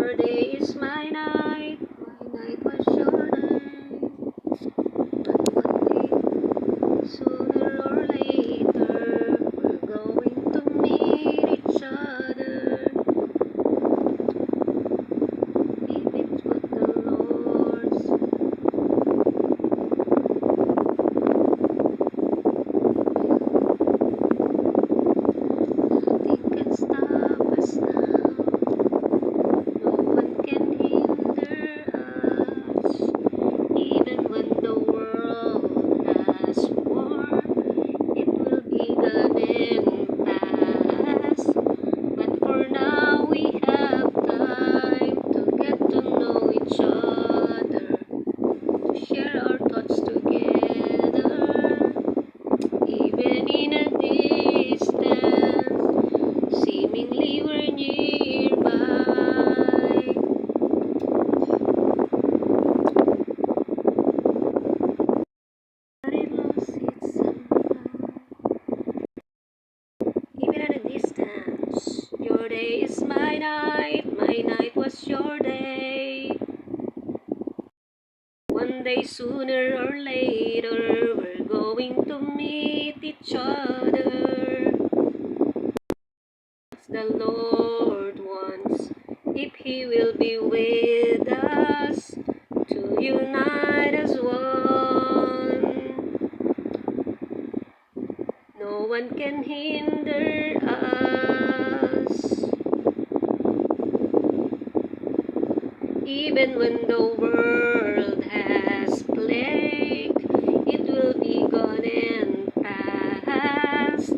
Your day is my night was your night. But one day, sooner or later, we're going to meet each other. If it's what the Lord's nothing can stop us now. No one can hinder us. Even when the world has war, it will be gone and pass. But for now, we have time to get to know each other, to share our thoughts together, even in a distance. Seemingly we're nearby. But it lost its somehow. Even at a distance. Your day is my night was your day. One day sooner or later, we're going to meet each other. The Lord wants, if He will be with us, to unite as one. No one can hinder us. Even when the world has plague, it will be gone and past.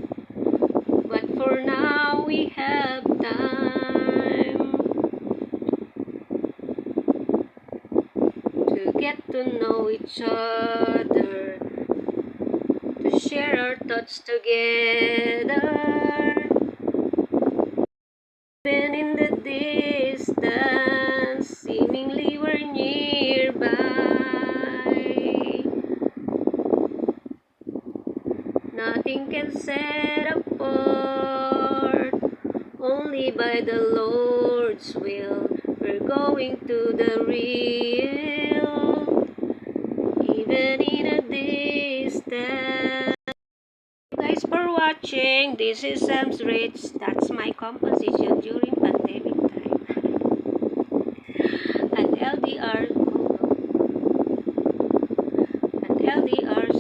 But for now, we have time to get to know each other, to share our thoughts together. Even in the distance, seemingly we're nearby. Nothing can set apart, only by the Lord's will. We're going to the real, even in a distance. Thanks for watching. This is Sam's Rich. That's my composition during pandemic time. An LDR,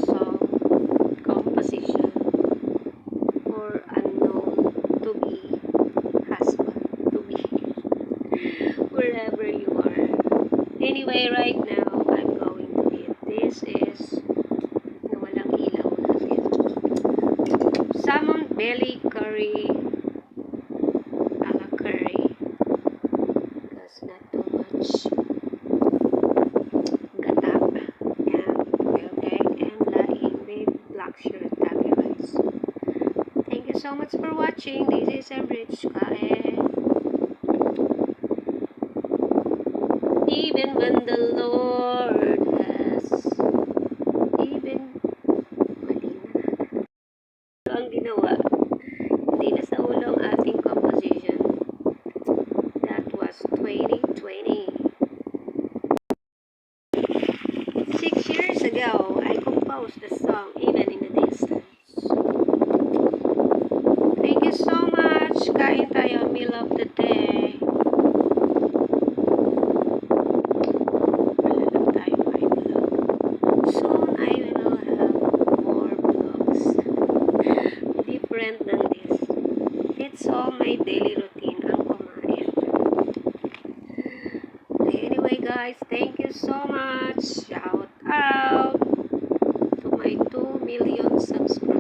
song composition for unknown to be husband, to be wherever you are. Anyway, right now I'm going to eat. This is walang ilaw natin. Salmon belly curry a la curry, because not too much gatap and boiled egg and laing with black sugar tabi rice. Thank you so much for watching. This is Rich Kain. Even when the Lord has, even mali na ang ginawa, hindi na sa ulo ang ating composition. That was 2020. 6 years ago, I composed the song Even in the Distance. Thank you so much. Kain tayo, meal of the day. Wala lang tayo may vlog. Soon I will have more vlogs. Different than this. It's all my daily routine ang kumain. Anyway guys, thank you so much. Shout out to my 2 million subscribers.